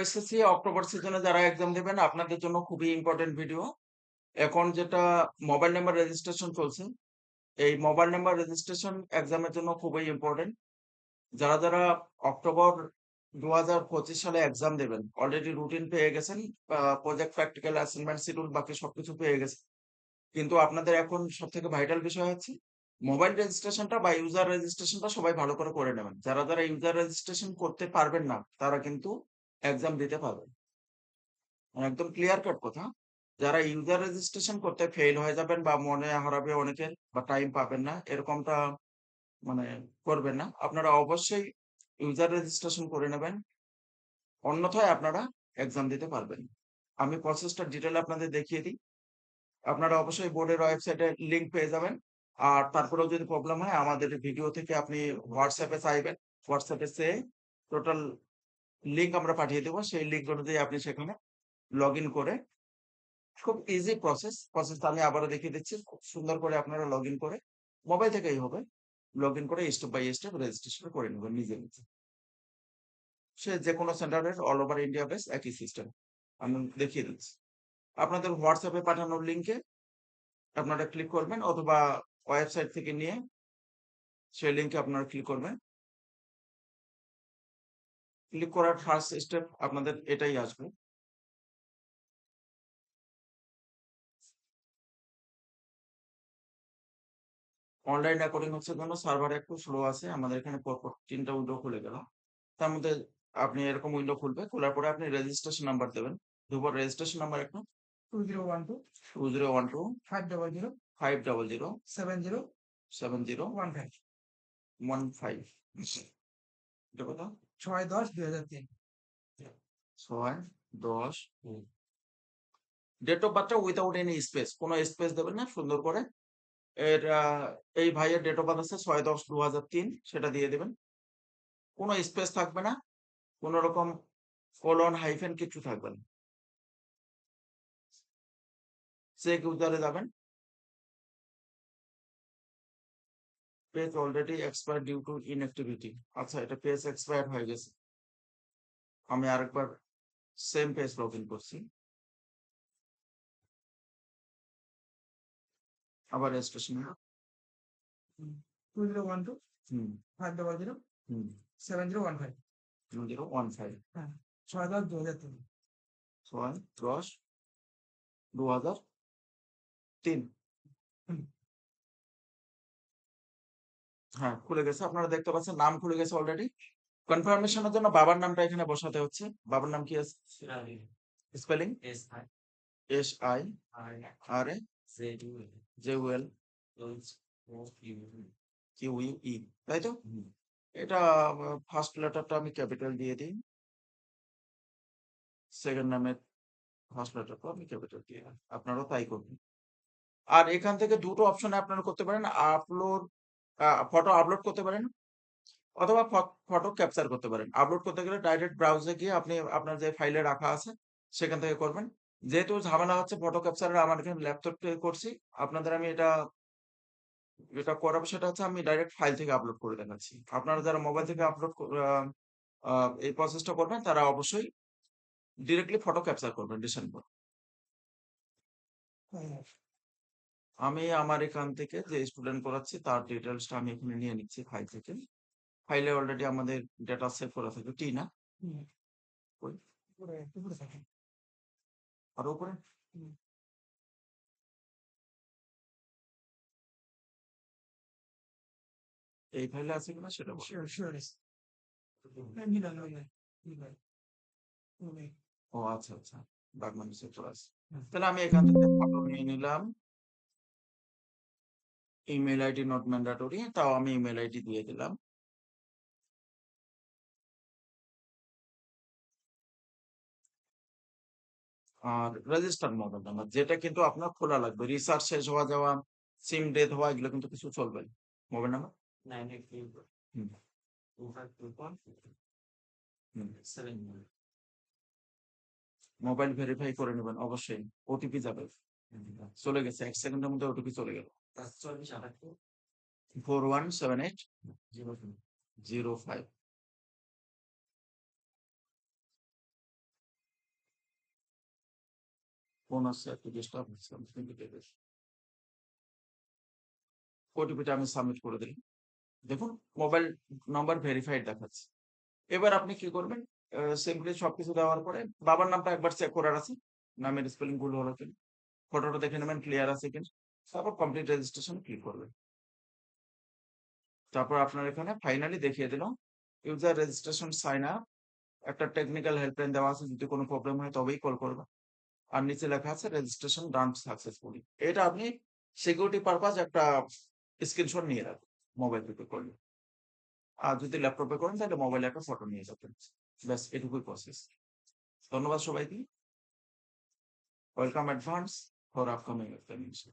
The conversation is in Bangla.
এসএসসি অক্টোবর সিজনে যারা এক্সাম দেবেন আপনাদের জন্য খুবই ইম্পোর্টেন্ট ভিডিও। এখন যেটা মোবাইল নাম্বার রেজিস্ট্রেশন চলছে, এই মোবাইল নাম্বার রেজিস্ট্রেশন এক্সামের জন্য খুবই ইম্পোর্টেন্ট। যারা অক্টোবর 2025 সালে এক্সাম দেবেন অলরেডি রুটিন পেয়ে গেছেন, প্রজেক্ট, প্র্যাকটিক্যাল, অ্যাসাইনমেন্ট, শিডিউল বাকি সবকিছু পেয়ে গেছেন। কিন্তু আপনাদের এখন সবথেকে ভাইটাল বিষয় হচ্ছে মোবাইল রেজিস্ট্রেশনটা বা ইউজার রেজিস্ট্রেশনটা সবাই ভালো করে নেবেন। যারা ইউজার রেজিস্ট্রেশন করতে পারবেন না তারা কিন্তু এক্সাম দিতে পারবেন। একদম ক্লিয়ার কাট কথা। যারা ইউজার রেজিস্ট্রেশন করতে ফেইল হয়ে যাবেন বা মনে হারাবে অনেকের বা টাইম পাবেন না, এরকমটা মানে করবেন না। আপনারা অবশ্যই ইউজার রেজিস্ট্রেশন করে নেবেন। অন্যথায় আপনারা এক্সাম দিতে পারবেন। আমি প্রসেসটা ডিটেইল আপনাদের দেখিয়ে দিই। আপনারা অবশ্যই বোর্ডের ওয়েবসাইটে লিংক পেয়ে যাবেন। আর তারপরেও যদি প্রবলেম হয় আমাদের ভিডিও থেকে আপনি হোয়াটসঅ্যাপে চাইবেন। হোয়াটসঅ্যাপে চেয়ে টোটাল লিংক আমরা পাঠিয়ে দেব। সেই লিংক অনুযায়ী আপনি সেখানে লগইন করে খুব ইজি প্রসেসটা আমি আবারও দেখিয়ে দিচ্ছি। খুব সুন্দর করে আপনারা লগইন করে মোবাইল থেকেই হবে। লগইন করে স্টেপ বাই স্টেপ রেজিস্ট্রেশন করে নেবেন নিজে। সে যেকোনো সেন্টারের অল ওভার ইন্ডিয়া বেস একই সিস্টেম। আমি দেখিয়ে দিচ্ছি। আপনাদের হোয়াটসঅ্যাপে পাঠানোর লিংকে আপনারা ক্লিক করবেন অথবা ওয়েবসাইট থেকে নিয়ে সেই লিংকে আপনারা ক্লিক করবেন। ক্লিক করার ফার্স্ট স্টেপ আপনাদের এটাই আসবে। অনলাইন রেকর্ডিং হচ্ছে জন্য সার্ভার একটু স্লো আছে। আমাদের এখানে পরপর ৩ টা উইন্ডো খুলে গেল। তার মধ্যে আপনি এরকম উইন্ডো খুলবে। খোলার পরে আপনি রেজিস্ট্রেশন নাম্বার দেবেন। দুবার রেজিস্ট্রেশন নাম্বার একটা 2012 2012 500 500 70 70 15 15 এটা কত? 6-10-2003 6-10 ডেট অফ বার্থটা উইথাউট এনি স্পেস, কোনো স্পেস দেবেন না, সুন্দর করে এর এই ভাইয়ের ডেট অফ বার্থ আছে 6-10-2003, সেটা দিয়ে দেবেন। কোনো স্পেস থাকবে না, কোনো রকম কোলন হাইফেন কিছু থাকবে না। চেক ইউজারে যাবেন। Page already expire due to inactivity. আচ্ছা, এটা পেজ এক্সপায়ার হয়ে গেছে। আমি আরেকবার সেম পেজ লগ ইন করছি। আবার রেজিস্ট্রেশন। 2012 হুম 500 হুম 7015 2015 হ্যাঁ 6-10-2003 6-10-2003। হ্যাঁ, খুলে গেছে। আপনারা দেখতে পাচ্ছেন নাম খুলে গেছে অলরেডি। কনফার্মেশনের জন্য বাবার নামটা এখানে বসাতে হচ্ছে। বাবার নাম কি আছে? স্পেলিং SIRAJULQUE, তাই তো? এটা ফার্স্ট লেটারটা আমি ক্যাপিটাল দিয়ে দিই। সেকেন্ড নামের ফার্স্ট লেটারটা আমি ক্যাপিটাল দিয়ে দিই। আপনারাও তাই করবেন। আর এখান থেকে দুটো অপশনে আপনারা করতে পারেন। আপলোড, ফটো আপলোড করতে পারেন অথবা ফটো ক্যাপচার করতে পারেন। আপলোড করতে গেলে ডাইরেক্ট ব্রাউজারে গিয়ে আপনি আপনার যে ফাইলে রাখা আছে সেখান থেকে করবেন। যেহেতু ঝামেলা হচ্ছে ফটো ক্যাপচারের, আমার এখানে ল্যাপটপ থেকে করছি। আপনাদের আমি যেটা করাবো সেটা হচ্ছে আমি ডাইরেক্ট ফাইল থেকে আপলোড করে দেখাচ্ছি। আপনারা যারা মোবাইল থেকে আপলোড এই প্রসেসটা করবেন তারা অবশ্যই ডিরেক্টলি ফটো ক্যাপচার করবেন ডিসেম্বর। আমি আমার এখান থেকে যে স্টুডেন্ট করাচ্ছি তার ডিটেলসটা আমি এখানে নিয়ে নিচ্ছি ফাইল থেকে। ফাইলে অলরেডি আমাদের ডেটা সেভ করা থাকে। টি না? কই? উপরে থাকে আরো উপরে? এই ফাইলে আছে কিনা সেটা বলো। শিওর ও আচ্ছা আচ্ছা, বাগমানি সেক্টর আছে। তাহলে আমি এখান থেকে ফটো নিয়ে নিলাম। ইমেল আইডি নট ম্যান্ডেটরি, তাও আমি ইমেল আইডি দিয়ে দিলাম। আর রেজিস্টার মোবাইল নাম্বার, যেটা কিন্তু আপনার খোলা লাগবে। রিসার্চ শেষ হওয়া যাওয়া, সিম ডেথ হওয়া, এগুলো কিন্তু কিছু চলবে না। মোবাইল নাম্বার 983 মোবাইল ভেরিফাই করে নেবেন অবশ্যই। ওটিপি যাবে, চলে গেছে 1 সেকেন্ডের মধ্যে ওটিপি চলে গেল। 417805। ফোন আসছে একটু ডিস্টার্ব হচ্ছে ওটিপিটা আমি সাবমিট করে দিলাম। দেখুন মোবাইল নাম্বার ভেরিফাইড দেখাচ্ছে। এবার আপনি কি করবেন? সিম্পলি সবকিছু দেওয়ার পরে বাবার নামটা একবার চেক করার আছে। নামের স্পেলিং ভুল হলো কিনা। ফটোটা দেখে নেবেন ক্লিয়ার আছে কিনা। তারপর কমপ্লিট রেজিস্ট্রেশন ক্লিক করবেন। তারপর আপনার এখানে ফাইনালি দেখিয়ে দিলাম ইউজার রেজিস্ট্রেশন সাইন আপ। একটা টেকনিক্যাল হেল্পলাইন দেওয়া আছে, যদি কোনো প্রবলেম হয় তবেই কল করবেন। আর নিচে লেখা আছে রেজিস্ট্রেশন ডান সাকসেসফুলি। এটা আপনি সিকিউরিটি পারপাস একটা স্ক্রিনশট নিয়ে রাখবেন মোবাইল থেকে করলে। আর যদি ল্যাপটপে করেন তাহলে মোবাইলে একটা ফটো নিয়ে যাবেন। ব্যাস এটুকুই প্রসেস। ধন্যবাদ সবাইকে। Welcome advance for upcoming examination.